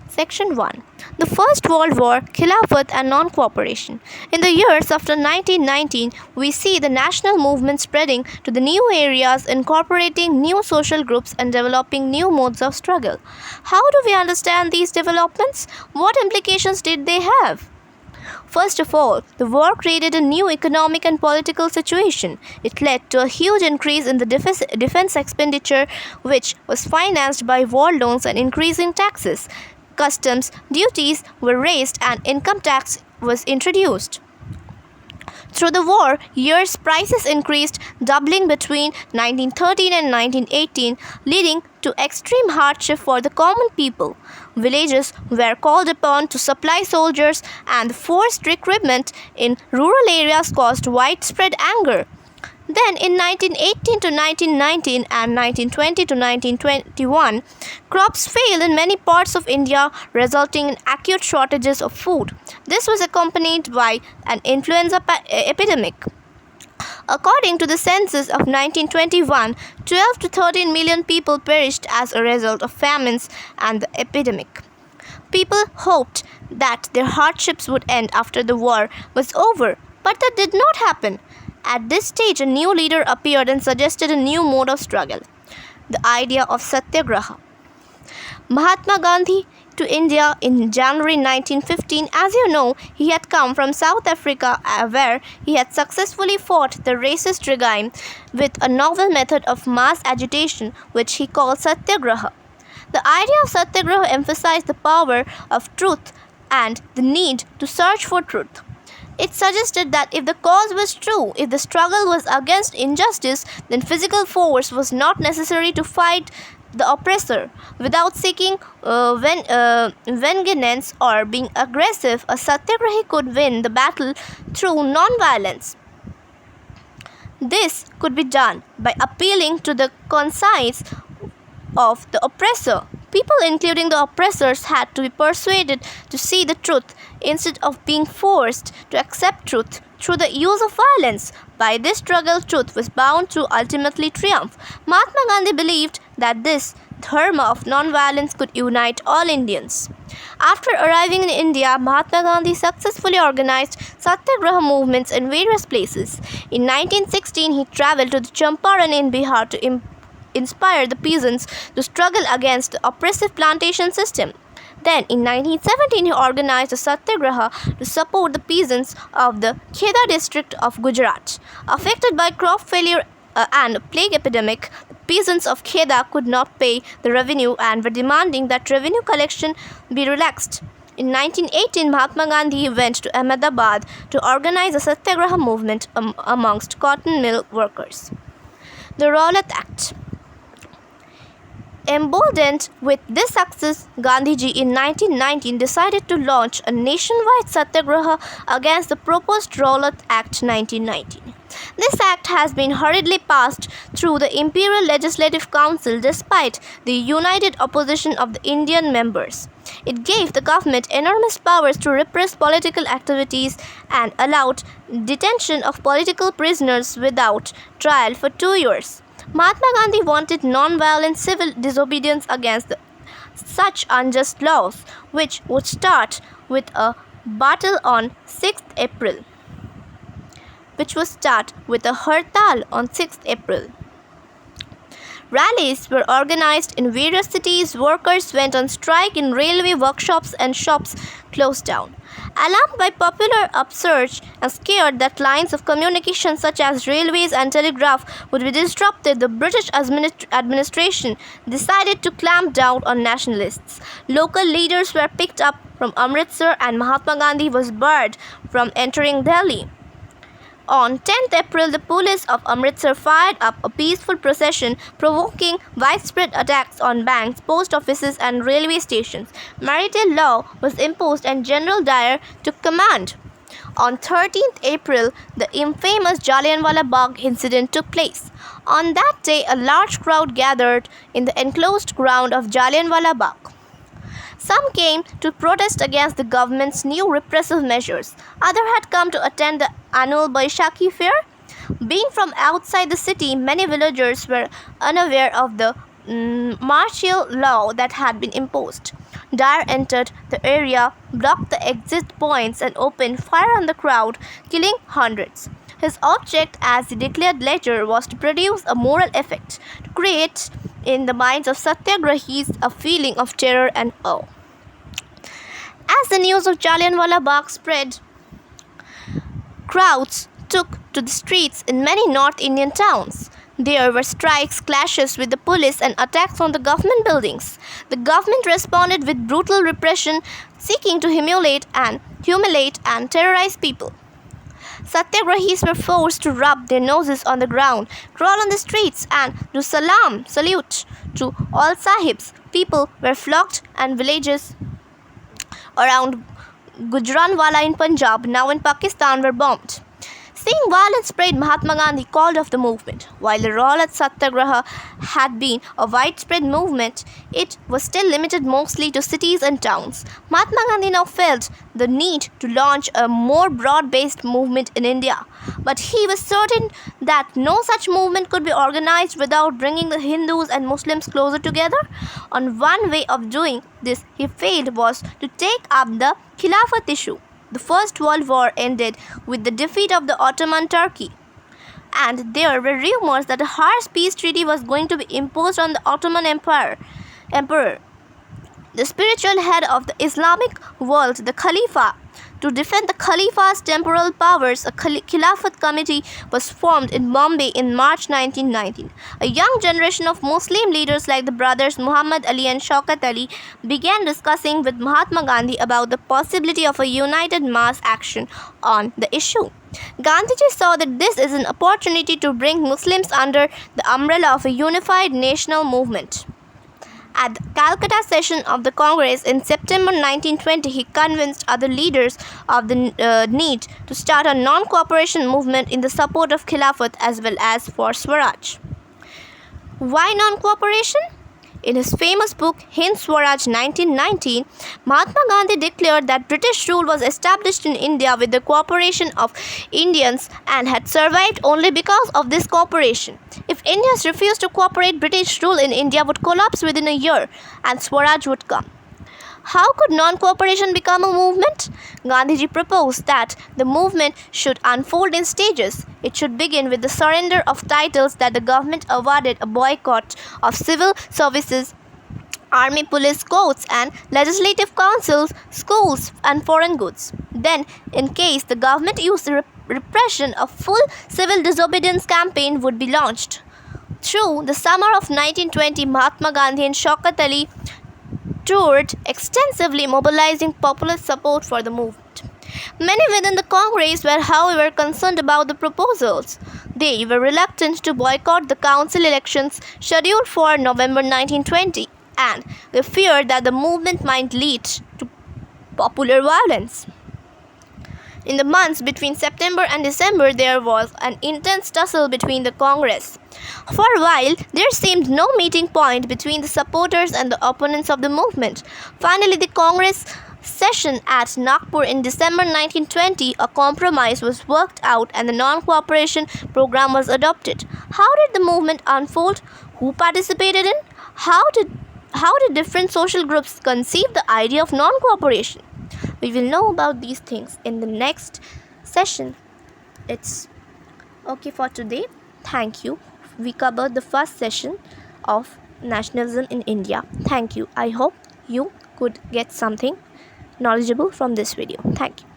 Section 1. The First World War, Khilafat and Non-Cooperation. In the years after 1919, we see the national movement spreading to the new areas, incorporating new social groups and developing new modes of struggle. How do we understand these developments? What implications did they have? First of all, the war created a new economic and political situation. It led to a huge increase in the defense expenditure, which was financed by war loans and increasing taxes. Customs duties were raised and income tax was introduced. Through the war years, prices increased, doubling between 1913 and 1918, leading to extreme hardship for the common people. Villages were called upon to supply soldiers, and the forced recruitment in rural areas caused widespread anger. Then, in 1918 to 1919 and 1920 to 1921, crops failed in many parts of India, resulting in acute shortages of food. This was accompanied by an influenza epidemic. According to the census of 1921, 12 to 13 million people perished as a result of famines and the epidemic. People hoped that their hardships would end after the war was over, but that did not happen. At this stage, a new leader appeared and suggested a new mode of struggle, the idea of satyagraha. Mahatma Gandhi to India in January 1915. As you know, he had come from South Africa, where he had successfully fought the racist regime with a novel method of mass agitation, which he called satyagraha. The idea of satyagraha emphasized the power of truth and the need to search for truth. It suggested that if the cause was true, if the struggle was against injustice, then physical force was not necessary to fight the oppressor. Without seeking vengeance or being aggressive, a satyagrahi could win the battle through non-violence. This could be done by appealing to the conscience of the oppressor. People, including the oppressors, had to be persuaded to see the truth instead of being forced to accept truth through the use of violence. By this struggle, truth was bound to ultimately triumph. Mahatma Gandhi believed that this dharma of non-violence could unite all Indians. After arriving in India, Mahatma Gandhi successfully organized satyagraha movements in various places. In 1916, he traveled to the Champaran in Bihar to inspire the peasants to struggle against the oppressive plantation system. Then, in 1917, he organized a satyagraha to support the peasants of the Kheda district of Gujarat. Affected by crop failure and plague epidemic, the peasants of Kheda could not pay the revenue and were demanding that revenue collection be relaxed. In 1918, Mahatma Gandhi went to Ahmedabad to organize a satyagraha movement amongst cotton mill workers. The Rowlatt Act. Emboldened with this success, Gandhiji in 1919 decided to launch a nationwide satyagraha against the proposed Rowlatt Act 1919. This act has been hurriedly passed through the Imperial Legislative Council despite the united opposition of the Indian members. It gave the government enormous powers to repress political activities and allowed detention of political prisoners without trial for 2 years. Mahatma Gandhi wanted non-violent civil disobedience against such unjust laws, which would start with a battle on 6th April. Hartal on 6th April. Rallies were organized in various cities. Workers went on strike in railway workshops and shops closed down. Alarmed by popular upsurge and scared that lines of communication such as railways and telegraph would be disrupted, the British administration decided to clamp down on nationalists. Local leaders were picked up from Amritsar and Mahatma Gandhi was barred from entering Delhi. On 10th April, the police of Amritsar fired up a peaceful procession, provoking widespread attacks on banks, post offices and railway stations. Martial law was imposed and General Dyer took command. On 13th April, the infamous Jallianwala Bagh incident took place. On that day, a large crowd gathered in the enclosed ground of Jallianwala Bagh. Some came to protest against the government's new repressive measures. Others had come to attend the annual Baishakhi fair. Being from outside the city, many villagers were unaware of the martial law that had been imposed. Dyer entered the area, blocked the exit points, and opened fire on the crowd, killing hundreds. His object, as he declared later, was to produce a moral effect, to create in the minds of satyagrahis a feeling of terror and awe. As the news of Jallianwala Bagh spread, crowds took to the streets in many North Indian towns. There were strikes, clashes with the police, and attacks on the government buildings. The government responded with brutal repression, seeking to humiliate and terrorize people. Satyagrahis were forced to rub their noses on the ground, crawl on the streets, and do salute to all sahibs. People were flogged, and villages around Gujranwala in Punjab, now in Pakistan, were bombed. Seeing violence spread, Mahatma Gandhi called off the movement. While the Rowlatt Satyagraha had been a widespread movement, it was still limited mostly to cities and towns. Mahatma Gandhi now felt the need to launch a more broad-based movement in India. But he was certain that no such movement could be organized without bringing the Hindus and Muslims closer together. And one way of doing this he failed was to take up the Khilafat issue. The First World War ended with the defeat of the Ottoman Turkey, and there were rumors that a harsh peace treaty was going to be imposed on the Ottoman emperor, the spiritual head of the Islamic world, the Khalifa. To defend the Khalifa's temporal powers, a Khilafat committee was formed in Bombay in March 1919. A young generation of Muslim leaders like the brothers Muhammad Ali and Shaukat Ali began discussing with Mahatma Gandhi about the possibility of a united mass action on the issue. Gandhiji saw that this is an opportunity to bring Muslims under the umbrella of a unified national movement. At the Calcutta session of the Congress in September 1920, he convinced other leaders of the need to start a non-cooperation movement in the support of Khilafat as well as for Swaraj. Why non-cooperation? In his famous book Hind Swaraj 1919, Mahatma Gandhi declared that British rule was established in India with the cooperation of Indians and had survived only because of this cooperation. If Indians refused to cooperate, British rule in India would collapse within a year and Swaraj would come. How could non-cooperation become a movement? Gandhiji proposed that the movement should unfold in stages. It should begin with the surrender of titles that the government awarded, a boycott of civil services, army, police, courts, and legislative councils, schools, and foreign goods. Then, in case the government used repression, a full civil disobedience campaign would be launched. Through the summer of 1920, Mahatma Gandhi and Shaukat Ali toured extensively, mobilizing popular support for the movement. Many within the Congress were, however, concerned about the proposals. They were reluctant to boycott the council elections scheduled for November 1920, and they feared that the movement might lead to popular violence. In the months between September and December, there was an intense tussle between the Congress. For a while, there seemed no meeting point between the supporters and the opponents of the movement. Finally, the Congress session at Nagpur in December 1920, a compromise was worked out and the non-cooperation program was adopted. How did the movement unfold? Who participated in? How did different social groups conceive the idea of non-cooperation? We will know about these things in the next session. It's okay for today. Thank you. We covered the first session of nationalism in India. Thank you. I hope you could get something knowledgeable from this video. Thank you.